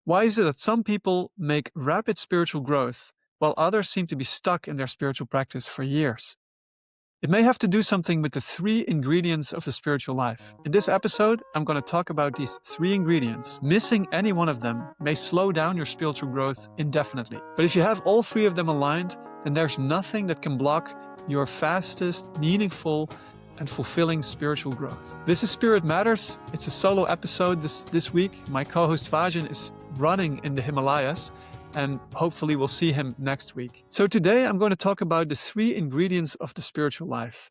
Why is it that some people make rapid spiritual growth while others seem to be stuck in their spiritual practice for years? It may have to do something with the three ingredients of the spiritual life. In this episode, I'm going to talk about these three ingredients. Missing any one of them may slow down your spiritual growth indefinitely. But if you have all three of them aligned, then there's nothing that can block your fastest, meaningful, and fulfilling spiritual growth. This is Spirit Matters. It's a solo episode this week. My co-host Vajan is running in the Himalayas, and hopefully we'll see him next week. So today I'm going to talk about the three ingredients of the spiritual life.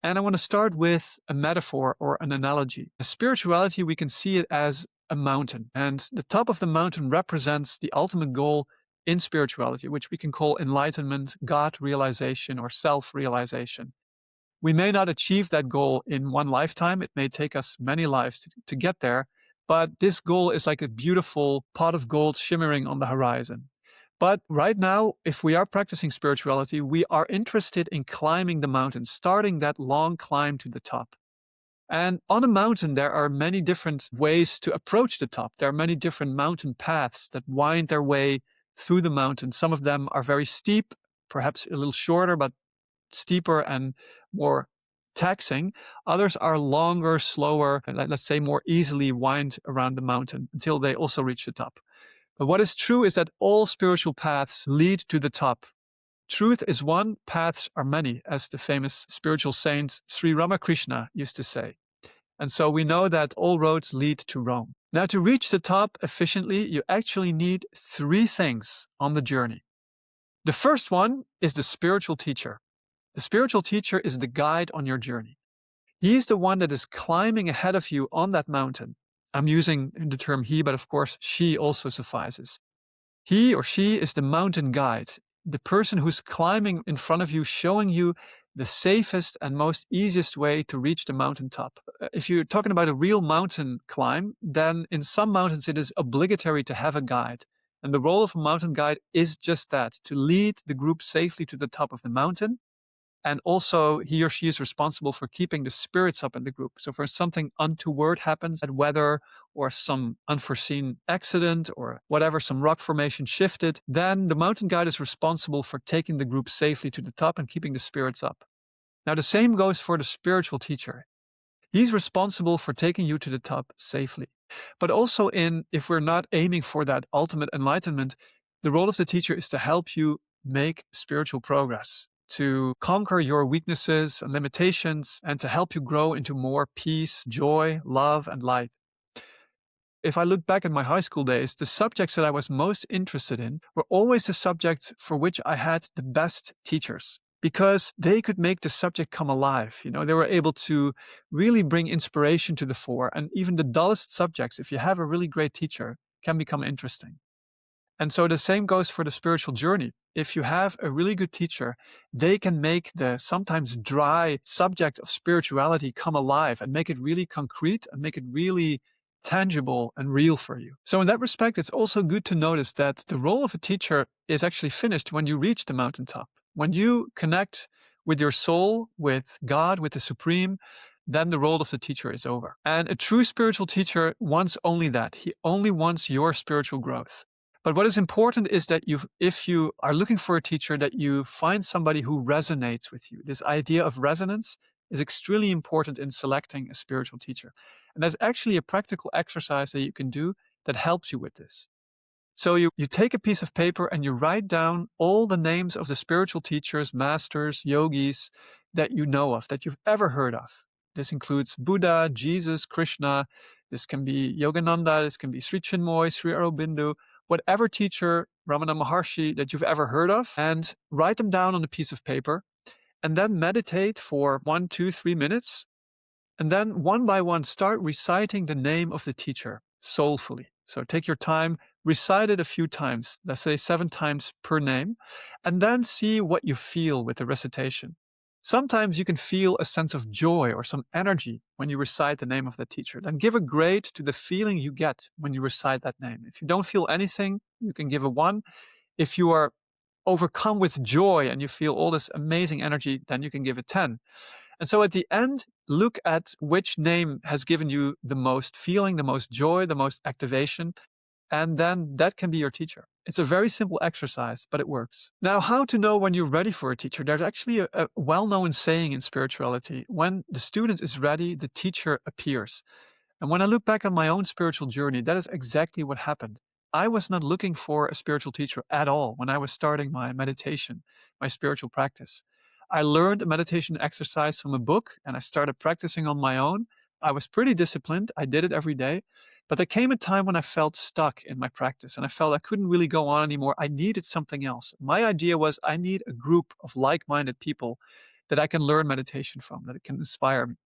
And I want to start with a metaphor or an analogy. Spirituality, we can see it as a mountain, and the top of the mountain represents the ultimate goal in spirituality, which we can call enlightenment, God realization, or self-realization. We may not achieve that goal in one lifetime. It may take us many lives to get there, but this goal is like a beautiful pot of gold shimmering on the horizon. But right now, if we are practicing spirituality, we are interested in climbing the mountain, starting that long climb to the top. And on a mountain, there are many different ways to approach the top. There are many different mountain paths that wind their way through the mountain. Some of them are very steep, perhaps a little shorter, but steeper and more taxing. Others are longer, slower, and let's say more easily wind around the mountain until they also reach the top. But what is true is that all spiritual paths lead to the top. Truth is one, paths are many, as the famous spiritual saint Sri Ramakrishna used to say. And so we know that all roads lead to Rome. Now, to reach the top efficiently, you actually need three things on the journey. The first one is the spiritual teacher. The spiritual teacher is the guide on your journey. He's the one that is climbing ahead of you on that mountain. I'm using the term he, but of course she also suffices. He or she is the mountain guide, the person who's climbing in front of you, showing you the safest and most easiest way to reach the mountaintop. If you're talking about a real mountain climb, then in some mountains it is obligatory to have a guide. And the role of a mountain guide is just that, to lead the group safely to the top of the mountain. And also, he or she is responsible for keeping the spirits up in the group. So if something untoward happens, bad weather or some unforeseen accident or whatever, some rock formation shifted, then the mountain guide is responsible for taking the group safely to the top and keeping the spirits up. Now, the same goes for the spiritual teacher. He's responsible for taking you to the top safely. But also if we're not aiming for that ultimate enlightenment, the role of the teacher is to help you make spiritual progress, to conquer your weaknesses and limitations, and to help you grow into more peace, joy, love, and light. If I look back at my high school days, the subjects that I was most interested in were always the subjects for which I had the best teachers, because they could make the subject come alive. They were able to really bring inspiration to the fore, and even the dullest subjects, if you have a really great teacher, can become interesting. And so the same goes for the spiritual journey. If you have a really good teacher, they can make the sometimes dry subject of spirituality come alive and make it really concrete and make it really tangible and real for you. So in that respect, it's also good to notice that the role of a teacher is actually finished when you reach the mountaintop. When you connect with your soul, with God, with the Supreme, then the role of the teacher is over. And a true spiritual teacher wants only that. He only wants your spiritual growth. But what is important is that if you are looking for a teacher, that you find somebody who resonates with you. This idea of resonance is extremely important in selecting a spiritual teacher. And there's actually a practical exercise that you can do that helps you with this. So you take a piece of paper and you write down all the names of the spiritual teachers, masters, yogis that you know of, that you've ever heard of. This includes Buddha, Jesus, Krishna. This can be Yogananda. This can be Sri Chinmoy, Sri Aurobindo, whatever teacher, Ramana Maharshi, that you've ever heard of, and write them down on a piece of paper, and then meditate for 1, 2, 3 minutes. And then one by one, start reciting the name of the teacher soulfully. So take your time, recite it a few times, let's say 7 times per name, and then see what you feel with the recitation. Sometimes you can feel a sense of joy or some energy when you recite the name of the teacher. Then give a grade to the feeling you get when you recite that name. If you don't feel anything, you can give a 1. If you are overcome with joy and you feel all this amazing energy, then you can give a 10. And so at the end, look at which name has given you the most feeling, the most joy, the most activation, and then that can be your teacher. It's a very simple exercise, but it works. Now, how to know when you're ready for a teacher? There's actually a well-known saying in spirituality: when the student is ready, the teacher appears. And when I look back on my own spiritual journey, that is exactly what happened. I was not looking for a spiritual teacher at all when I was starting my meditation, my spiritual practice. I learned a meditation exercise from a book and I started practicing on my own. I was pretty disciplined. I did it every day. But there came a time when I felt stuck in my practice and I felt I couldn't really go on anymore. I needed something else. My idea was I need a group of like minded people that I can learn meditation from, that it can inspire me.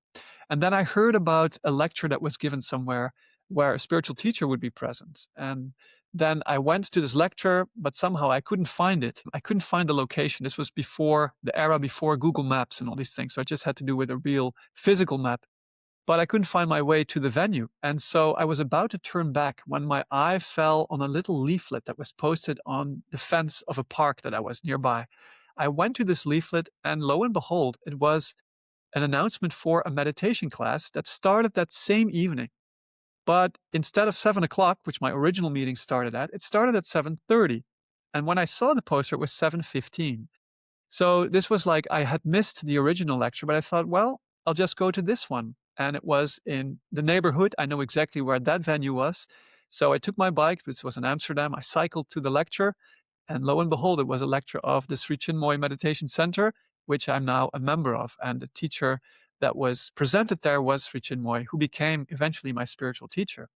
And then I heard about a lecture that was given somewhere where a spiritual teacher would be present. And then I went to this lecture, but somehow I couldn't find it. I couldn't find the location. This was before the era before Google Maps and all these things. So I just had to do with a real physical map. But I couldn't find my way to the venue. And so I was about to turn back when my eye fell on a little leaflet that was posted on the fence of a park that I was nearby. I went to this leaflet, and lo and behold, it was an announcement for a meditation class that started that same evening. But instead of 7 o'clock, which my original meeting started at, it started at 7:30. And when I saw the poster, it was 7:15. So this was like I had missed the original lecture, but I thought, well, I'll just go to this one. And it was in the neighborhood. I know exactly where that venue was. So I took my bike, this was in Amsterdam. I cycled to the lecture, and lo and behold, it was a lecture of the Sri Chinmoy Meditation Center, which I'm now a member of. And the teacher that was presented there was Sri Chinmoy, who became eventually my spiritual teacher.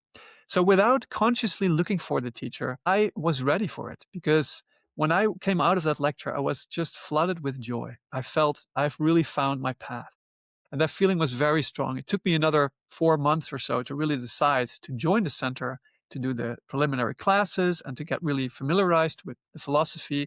So without consciously looking for the teacher, I was ready for it, because when I came out of that lecture, I was just flooded with joy. I felt I've really found my path. And that feeling was very strong. It took me another 4 months or so to really decide to join the center, to do the preliminary classes and to get really familiarized with the philosophy.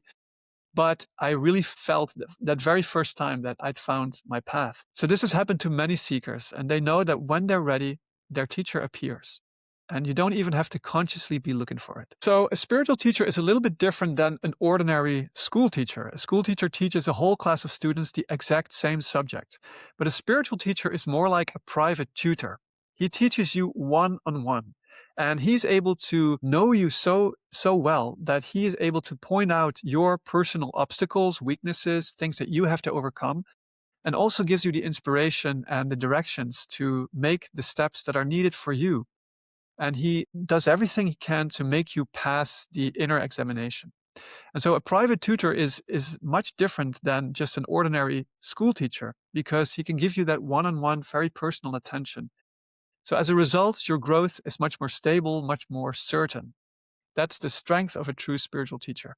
But I really felt that very first time that I'd found my path. So this has happened to many seekers, and they know that when they're ready, their teacher appears. And you don't even have to consciously be looking for it. So a spiritual teacher is a little bit different than an ordinary school teacher. A school teacher teaches a whole class of students the exact same subject. But a spiritual teacher is more like a private tutor. He teaches you one-on-one. And he's able to know you so well that he is able to point out your personal obstacles, weaknesses, things that you have to overcome, and also gives you the inspiration and the directions to make the steps that are needed for you. And he does everything he can to make you pass the inner examination. And so a private tutor is much different than just an ordinary school teacher, because he can give you that one-on-one, very personal attention. So as a result, your growth is much more stable, much more certain. That's the strength of a true spiritual teacher.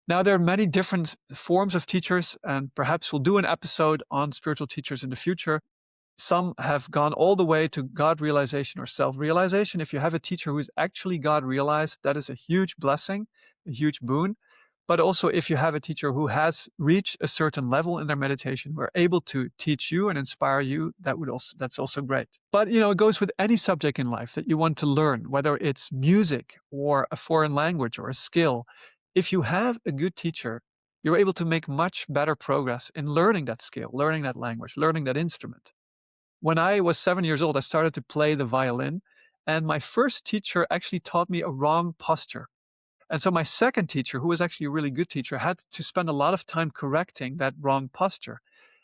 Now, there are many different forms of teachers, and perhaps we'll do an episode on spiritual teachers in the future. Some have gone all the way to God realization or self-realization. If you have a teacher who is actually God realized, that is a huge blessing, a huge boon. But also, if you have a teacher who has reached a certain level in their meditation, who are able to teach you and inspire you, that's also great. But it goes with any subject in life that you want to learn, whether it's music or a foreign language or a skill. If you have a good teacher, you're able to make much better progress in learning that skill, learning that language, learning that instrument. When I was 7 years old, I started to play the violin, and my first teacher actually taught me a wrong posture. And so my second teacher, who was actually a really good teacher, had to spend a lot of time correcting that wrong posture.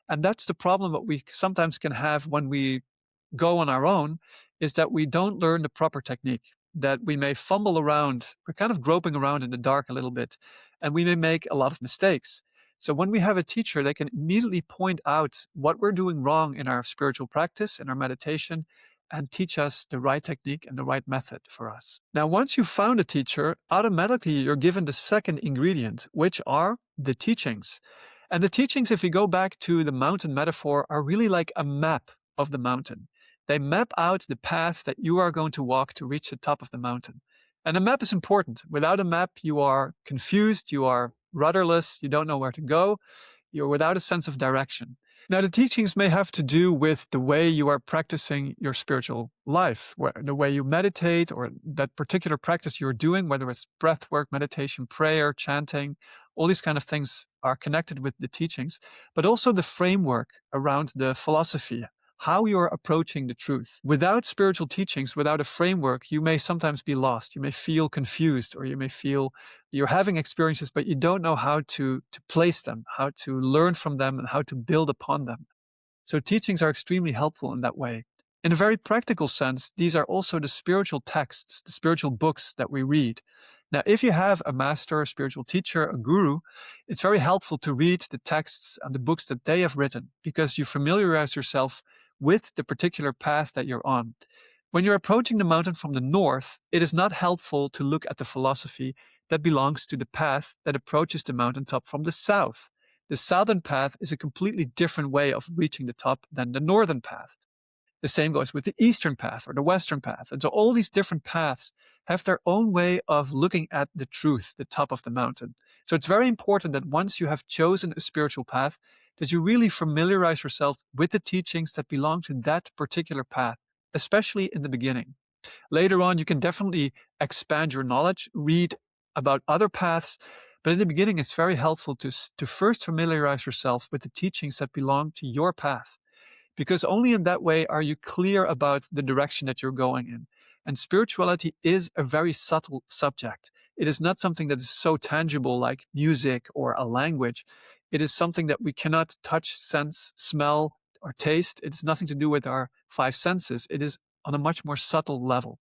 And that's the problem that we sometimes can have when we go on our own, is that we don't learn the proper technique, that we may fumble around. We're kind of groping around in the dark a little bit, and we may make a lot of mistakes. So when we have a teacher, they can immediately point out what we're doing wrong in our spiritual practice, in our meditation, and teach us the right technique and the right method for us. Now, once you've found a teacher, automatically you're given the second ingredient, which are the teachings. And the teachings, if we go back to the mountain metaphor, are really like a map of the mountain. They map out the path that you are going to walk to reach the top of the mountain. And a map is important. Without a map, you are confused, you are rudderless, you don't know where to go, you're without a sense of direction. Now, the teachings may have to do with the way you are practicing your spiritual life, the way you meditate, or that particular practice you're doing, whether it's breath work, meditation, prayer, chanting. All these kind of things are connected with the teachings, but also the framework around the philosophy, how you're approaching the truth. Without spiritual teachings, without a framework, you may sometimes be lost. You may feel confused, or you may feel you're having experiences, but you don't know how to place them, how to learn from them, and how to build upon them. So teachings are extremely helpful in that way. In a very practical sense, these are also the spiritual texts, the spiritual books that we read. Now, if you have a master, a spiritual teacher, a guru, it's very helpful to read the texts and the books that they have written, because you familiarize yourself with the particular path that you're on. When you're approaching the mountain from the north, it is not helpful to look at the philosophy that belongs to the path that approaches the mountaintop from the south. The southern path is a completely different way of reaching the top than the northern path. The same goes with the eastern path or the western path. And so all these different paths have their own way of looking at the truth, the top of the mountain. So it's very important that once you have chosen a spiritual path, that you really familiarize yourself with the teachings that belong to that particular path, especially in the beginning. Later on, you can definitely expand your knowledge, read about other paths, but in the beginning, it's very helpful to first familiarize yourself with the teachings that belong to your path, because only in that way are you clear about the direction that you're going in. And spirituality is a very subtle subject. It is not something that is so tangible like music or a language. It is something that we cannot touch, sense, smell, or taste. It's nothing to do with our five senses. It is on a much more subtle level.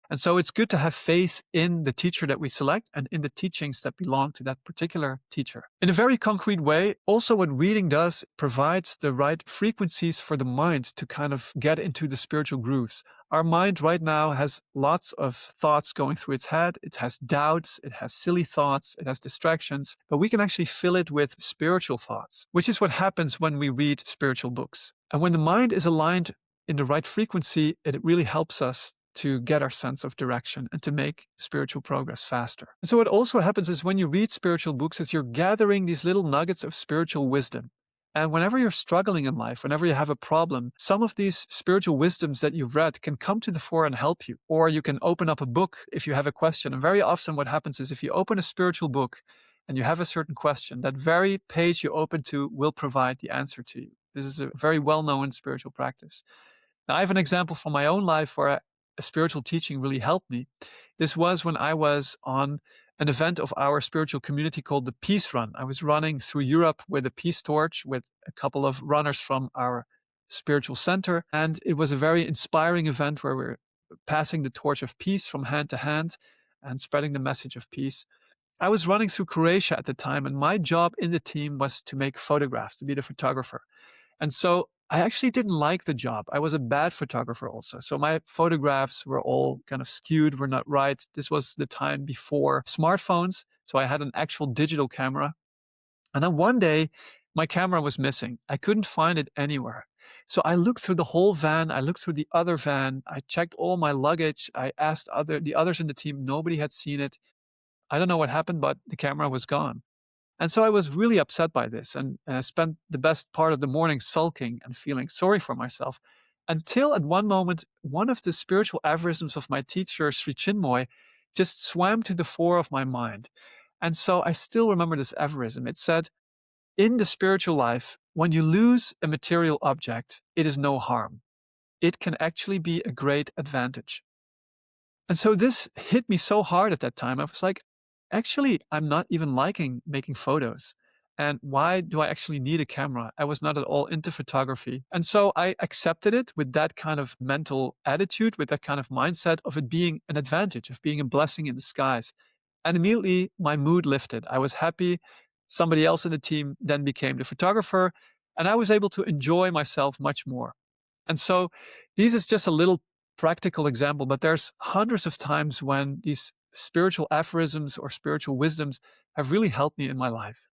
And so it's good to have faith in the teacher that we select and in the teachings that belong to that particular teacher. In a very concrete way, also what reading does provides the right frequencies for the mind to kind of get into the spiritual grooves. Our mind right now has lots of thoughts going through its head. It has doubts, it has silly thoughts, it has distractions, but we can actually fill it with spiritual thoughts, which is what happens when we read spiritual books. And when the mind is aligned in the right frequency, it really helps us to get our sense of direction and to make spiritual progress faster. And so what also happens is when you read spiritual books is you're gathering these little nuggets of spiritual wisdom. And whenever you're struggling in life, whenever you have a problem, some of these spiritual wisdoms that you've read can come to the fore and help you. Or you can open up a book if you have a question. And very often what happens is if you open a spiritual book and you have a certain question, that very page you open to will provide the answer to you. This is a very well-known spiritual practice. Now, I have an example from my own life where a spiritual teaching really helped me. This was when I was on an event of our spiritual community called the Peace Run. I was running through Europe with a peace torch with a couple of runners from our spiritual center. And it was a very inspiring event where we're passing the torch of peace from hand to hand and spreading the message of peace. I was running through Croatia at the time, and my job in the team was to make photographs, to be the photographer. And so I actually didn't like the job. I was a bad photographer also. So my photographs were all kind of skewed, were not right. This was the time before smartphones. So I had an actual digital camera. And then one day, my camera was missing. I couldn't find it anywhere. So I looked through the whole van. I looked through the other van. I checked all my luggage. I asked the others in the team. Nobody had seen it. I don't know what happened, but the camera was gone. And so I was really upset by this, and I spent the best part of the morning sulking and feeling sorry for myself, until at one moment, one of the spiritual aphorisms of my teacher, Sri Chinmoy, just swam to the fore of my mind. And so I still remember this aphorism. It said, in the spiritual life, when you lose a material object, it is no harm. It can actually be a great advantage. And so this hit me so hard at that time. I was like, actually, I'm not even liking making photos. And why do I actually need a camera? I was not at all into photography. And so I accepted it with that kind of mental attitude, with that kind of mindset of it being an advantage, of being a blessing in disguise. And immediately my mood lifted. I was happy. Somebody else in the team then became the photographer, and I was able to enjoy myself much more. And so this is just a little practical example, but there's hundreds of times when these spiritual aphorisms or spiritual wisdoms have really helped me in my life.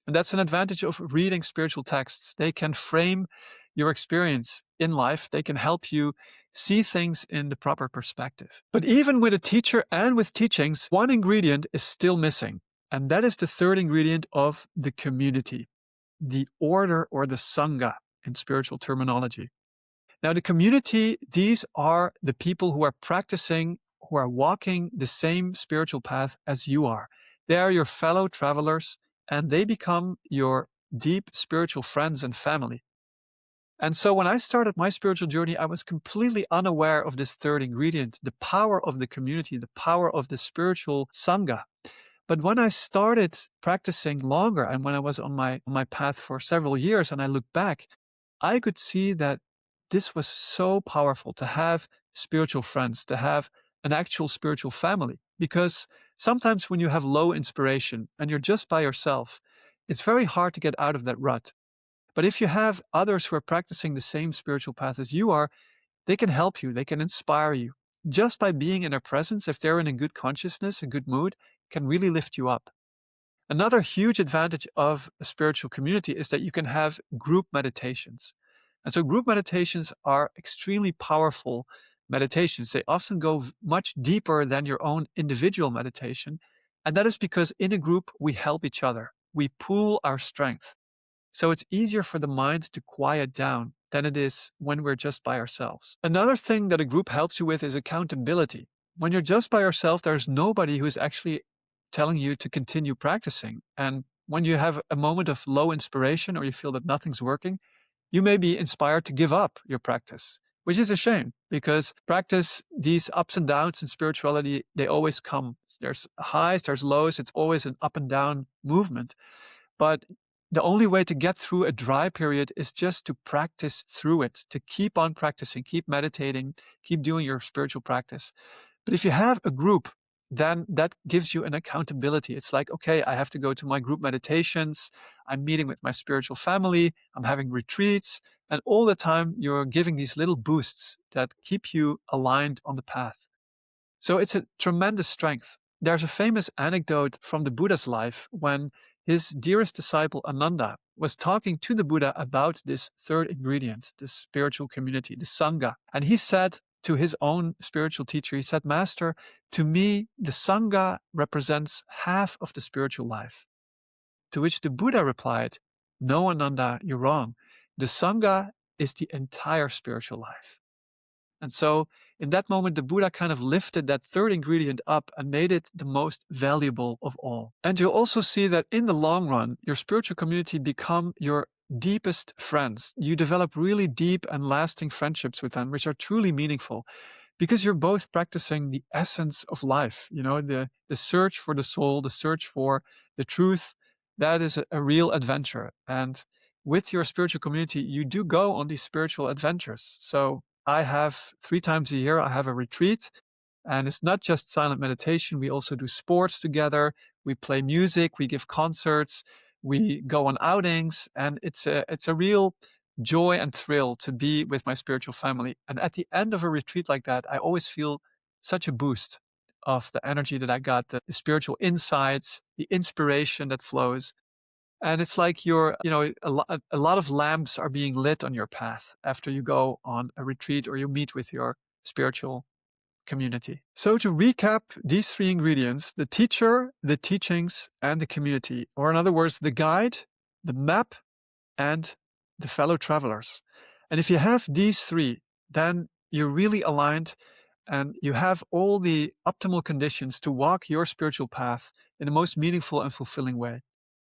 And that's an advantage of reading spiritual texts. They can frame your experience in life. They can help you see things in the proper perspective. But even with a teacher and with teachings, one ingredient is still missing. And that is the third ingredient of the community, the order or the sangha in spiritual terminology. Now, the community, these are the people who are practicing, who are walking the same spiritual path as you are. They are your fellow travelers, and they become your deep spiritual friends and family. And so when I started my spiritual journey, I was completely unaware of this third ingredient, the power of the community, the power of the spiritual sangha. But when I started practicing longer and when I was on my path for several years and I look back, I could see that this was so powerful to have spiritual friends, to have an actual spiritual family. Because sometimes when you have low inspiration and you're just by yourself, it's very hard to get out of that rut. But if you have others who are practicing the same spiritual path as you are, they can help you, they can inspire you. Just by being in their presence, if they're in a good consciousness, a good mood, can really lift you up. Another huge advantage of a spiritual community is that you can have group meditations. And so group meditations are extremely powerful meditations. They often go much deeper than your own individual meditation. And that is because in a group, we help each other. We pool our strength. So it's easier for the mind to quiet down than it is when we're just by ourselves. Another thing that a group helps you with is accountability. When you're just by yourself, there's nobody who's actually telling you to continue practicing. And when you have a moment of low inspiration or you feel that nothing's working, you may be inspired to give up your practice, which is a shame because practice, these ups and downs in spirituality, they always come. There's highs, there's lows, it's always an up and down movement. But the only way to get through a dry period is just to practice through it, to keep on practicing, keep meditating, keep doing your spiritual practice. But if you have a group, then that gives you an accountability. It's like, okay, I have to go to my group meditations. I'm meeting with my spiritual family. I'm having retreats. And all the time, you're giving these little boosts that keep you aligned on the path. So it's a tremendous strength. There's a famous anecdote from the Buddha's life when his dearest disciple Ananda was talking to the Buddha about this third ingredient, this spiritual community, the Sangha. And he said to his own spiritual teacher, he said, Master, to me, the Sangha represents half of the spiritual life. To which the Buddha replied, No, Ananda, you're wrong. The Sangha is the entire spiritual life. And so in that moment, the Buddha kind of lifted that third ingredient up and made it the most valuable of all. And you'll also see that in the long run, your spiritual community become your deepest friends. You develop really deep and lasting friendships with them, which are truly meaningful because you're both practicing the essence of life. You know, the search for the soul, the search for the truth, that is a real adventure. And with your spiritual community, you do go on these spiritual adventures. So I have 3 times a year, I have a retreat. And it's not just silent meditation. We also do sports together. We play music. We give concerts. We go on outings. And it's a real joy and thrill to be with my spiritual family. And at the end of a retreat like that, I always feel such a boost of the energy that I got, the spiritual insights, the inspiration that flows. And it's like a lot of lamps are being lit on your path after you go on a retreat or you meet with your spiritual community. So to recap these 3 ingredients, the teacher, the teachings, and the community, or in other words, the guide, the map, and the fellow travelers. And if you have these 3, then you're really aligned and you have all the optimal conditions to walk your spiritual path in the most meaningful and fulfilling way.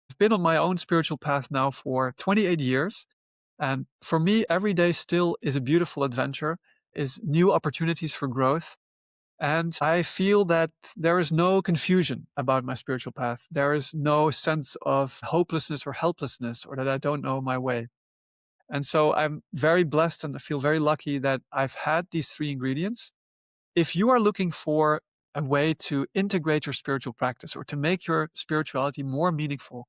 I've been on my own spiritual path now for 28 years. And for me, every day still is a beautiful adventure, is new opportunities for growth. And I feel that there is no confusion about my spiritual path. There is no sense of hopelessness or helplessness or that I don't know my way. And so I'm very blessed and I feel very lucky that I've had these 3 ingredients. If you are looking for a way to integrate your spiritual practice or to make your spirituality more meaningful,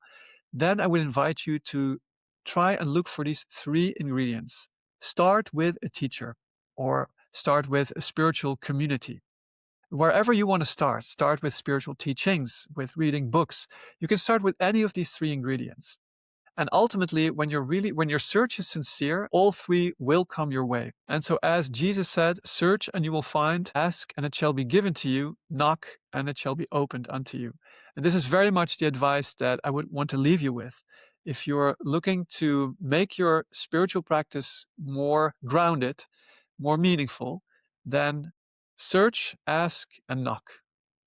then I would invite you to try and look for these 3 ingredients. Start with a teacher or start with a spiritual community. Wherever you want to start with spiritual teachings, with reading books. You can start with any of these 3 ingredients. And ultimately, when your search is sincere, all 3 will come your way. And so as Jesus said, search and you will find, ask and it shall be given to you, knock and it shall be opened unto you. And this is very much the advice that I would want to leave you with. If you're looking to make your spiritual practice more grounded, more meaningful, then search, ask, and knock.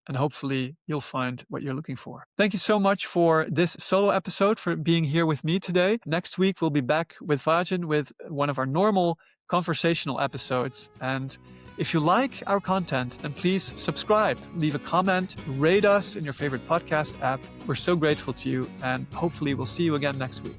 and hopefully you'll find what you're looking for. Thank you so much for this solo episode, for being here with me today. Next week, we'll be back with Vajan with one of our normal conversational episodes. And if you like our content, then please subscribe, leave a comment, rate us in your favorite podcast app. We're so grateful to you, and hopefully we'll see you again next week.